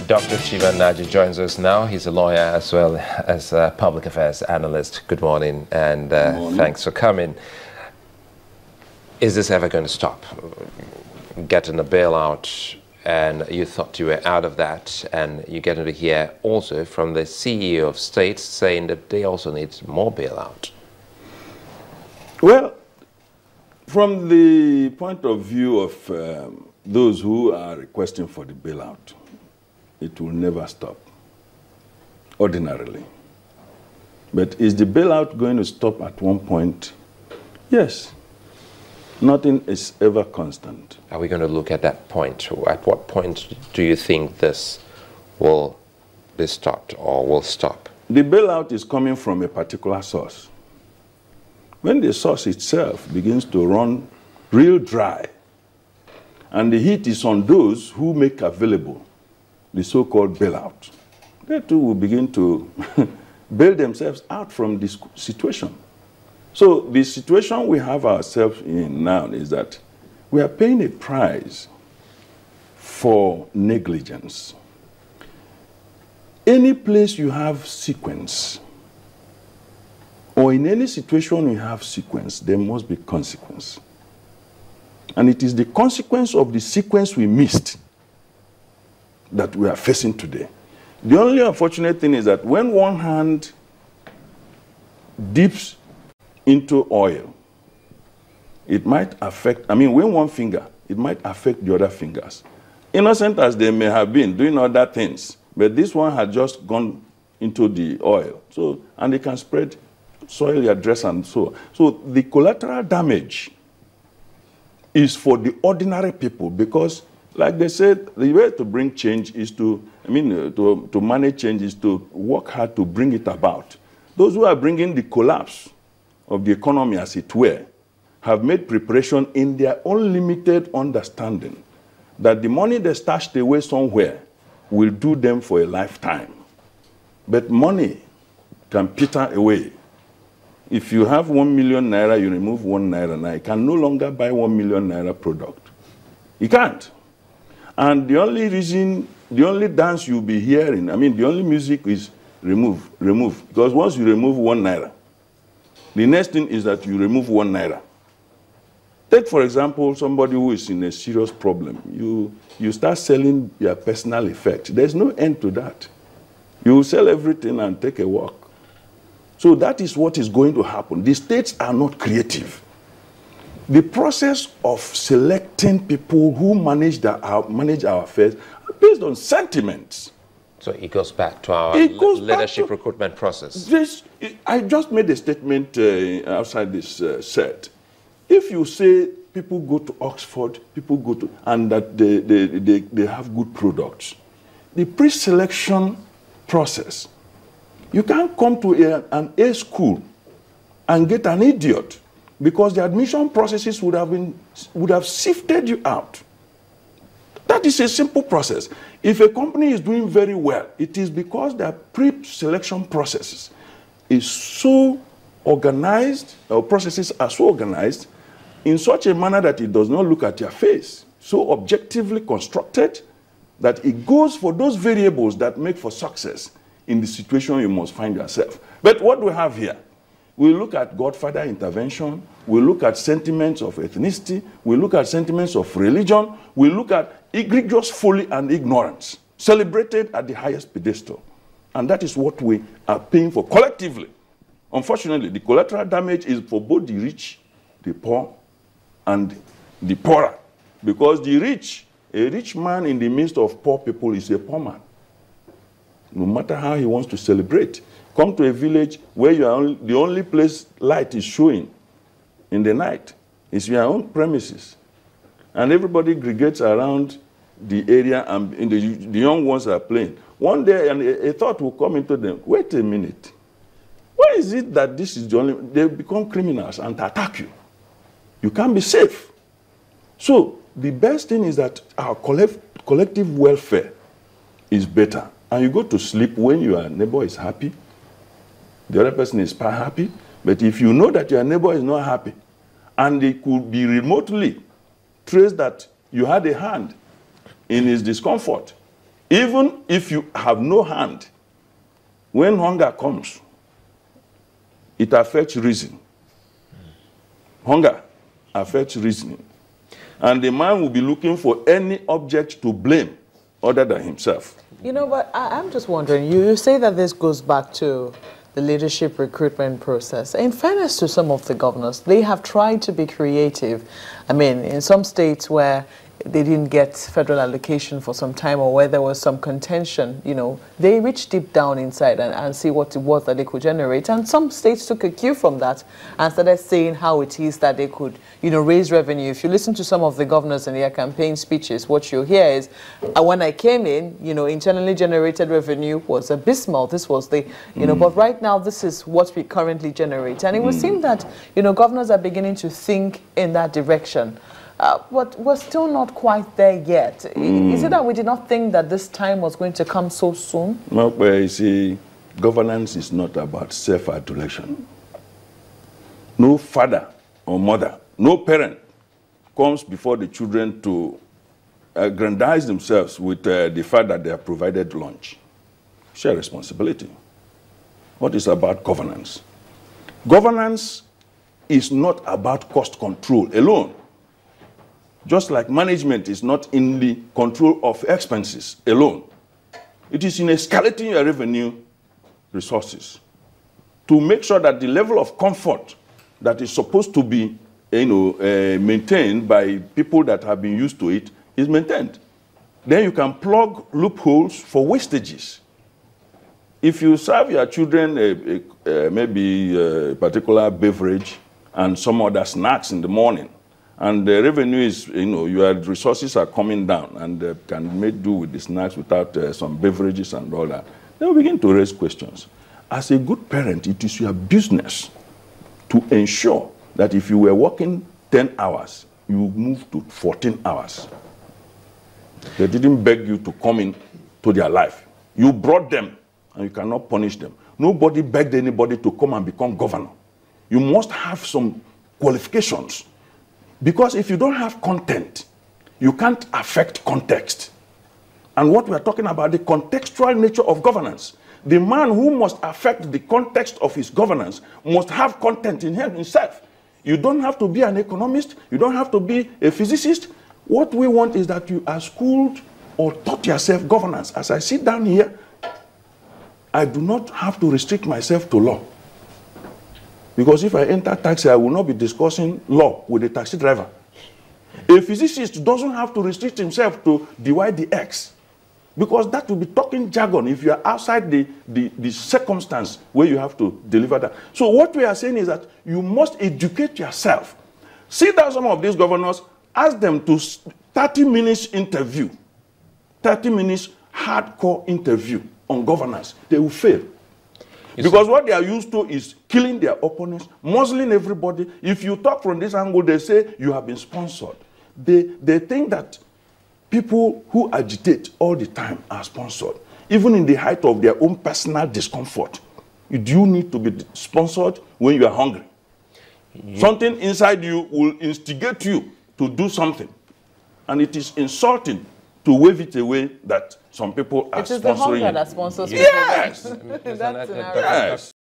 Dr. Chima Nnaji joins us now. He's a lawyer as well as a public affairs analyst. Good morning, and thanks for coming. Is this ever going to stop? Getting a bailout, and you thought you were out of that, and you get to hear also from the CEO of states saying that they also need more bailout. Well, from the point of view of those who are requesting for the bailout, it will never stop, ordinarily. But is the bailout going to stop at one point? Yes. Nothing is ever constant. Are we going to look at that point? At what point do you think this will be stopped or will stop? The bailout is coming from a particular source. When the source itself begins to run real dry, and the heat is on those who make available the so-called bailout, they too will begin to bail themselves out from this situation. So the situation we have ourselves in now is that we are paying a price for negligence. Any place you have sequence, or in any situation you have sequence, there must be consequence. And it is the consequence of the sequence we missed that we are facing today. The only unfortunate thing is that when one hand dips into oil, it might affect, when one finger, it might affect the other fingers. Innocent as they may have been doing other things, but this one had just gone into the oil. So, and it can spread, soil your dress and so on. So the collateral damage is for the ordinary people, because like they said, the way to bring change is to manage change is to work hard to bring it about. Those who are bringing the collapse of the economy, as it were, have made preparation in their own limited understanding that the money they stashed away somewhere will do them for a lifetime. But money can peter away. If you have 1 million naira, you remove 1 naira now, you can no longer buy 1 million naira product. You can't. And the only reason, the only dance you'll be hearing, the only music is remove. Because once you remove 1 naira, the next thing is that you remove 1 naira. Take, for example, somebody who is in a serious problem. You start selling your personal effect. There's no end to that. You will sell everything and take a walk. So that is what is going to happen. The states are not creative. The process of selecting people who manage our affairs are based on sentiments. So it goes back to our leadership recruitment process. I just made a statement outside this set. If you say people go to Oxford, people go to, and that they have good products, the pre-selection process, you can't come to an A school and get an idiot, because the admission processes would have sifted you out. That is a simple process. If a company is doing very well, it is because their pre-selection processes is so organized, or processes are so organized in such a manner that it does not look at your face, so objectively constructed that it goes for those variables that make for success in the situation you must find yourself. But what do we have here? We look at Godfather intervention, we look at sentiments of ethnicity, we look at sentiments of religion, we look at egregious folly and ignorance, celebrated at the highest pedestal. And that is what we are paying for collectively. Unfortunately, the collateral damage is for both the rich, the poor, and the poorer. Because the rich, a rich man in the midst of poor people is a poor man, no matter how he wants to celebrate. Come to a village where you are the only place light is showing in the night is your own premises. And everybody aggregates around the area, and the young ones are playing. One day, and a thought will come into them, wait a minute. Why is it that this is the only, they become criminals and attack you? You can't be safe. So the best thing is that our collective welfare is better. And you go to sleep when your neighbor is happy, the other person is happy. But if you know that your neighbor is not happy, and it could be remotely traced that you had a hand in his discomfort, Even if you have no hand, when hunger comes, it affects reason. Hunger affects reasoning. And the man will be looking for any object to blame other than himself. You know, but I'm just wondering, you say that this goes back to the leadership recruitment process. In fairness to some of the governors, they have tried to be creative. I mean, in some states where they didn't get federal allocation for some time, or where there was some contention, you know, they reached deep down inside and see what it was that they could generate. And some states took a cue from that and started saying how it is that they could, you know, raise revenue. If you listen to some of the governors in their campaign speeches, what you hear is, when I came in, you know, internally generated revenue was abysmal. This was the, you know, but right now this is what we currently generate. And it would seem that, you know, governors are beginning to think in that direction. But we're still not quite there yet. Is it that we did not think that this time was going to come so soon? Well, you see, governance is not about self-adulation. No father or mother, no parent comes before the children to aggrandize themselves with the fact that they have provided lunch. Share responsibility. What is about governance? Governance is not about cost control alone. Just like management is not in the control of expenses alone. It is in escalating your revenue resources to make sure that the level of comfort that is supposed to be, you know, maintained by people that have been used to it is maintained. Then you can plug loopholes for wastages. If you serve your children maybe a particular beverage and some other snacks in the morning, and the revenue is, you know, your resources are coming down and can make do with the snacks without some beverages and all that, they will begin to raise questions. As a good parent, it is your business to ensure that if you were working 10 hours, you move to 14 hours. They didn't beg you to come into their life. You brought them, and you cannot punish them. Nobody begged anybody to come and become governor. You must have some qualifications. Because if you don't have content, you can't affect context. And what we are talking about, the contextual nature of governance. The man who must affect the context of his governance must have content in himself. You don't have to be an economist. You don't have to be a physicist. What we want is that you are schooled or taught yourself governance. As I sit down here, I do not have to restrict myself to law. Because if I enter taxi, I will not be discussing law with the taxi driver. A physicist doesn't have to restrict himself to dy dx. Because that will be talking jargon if you are outside the circumstance where you have to deliver that. So what we are saying is that you must educate yourself. Sit down some of these governors, ask them to 30 minutes interview, 30 minutes hardcore interview on governance. They will fail. Because what they are used to is killing their opponents, muzzling everybody. If you talk from this angle, they say you have been sponsored. They think that people who agitate all the time are sponsored. Even in the height of their own personal discomfort, you do need to be sponsored when you are hungry. Something inside you will instigate you to do something. And it is insulting to wave it away that some people are sponsoring. It is the hunger that sponsors people. Yes! That's Yes.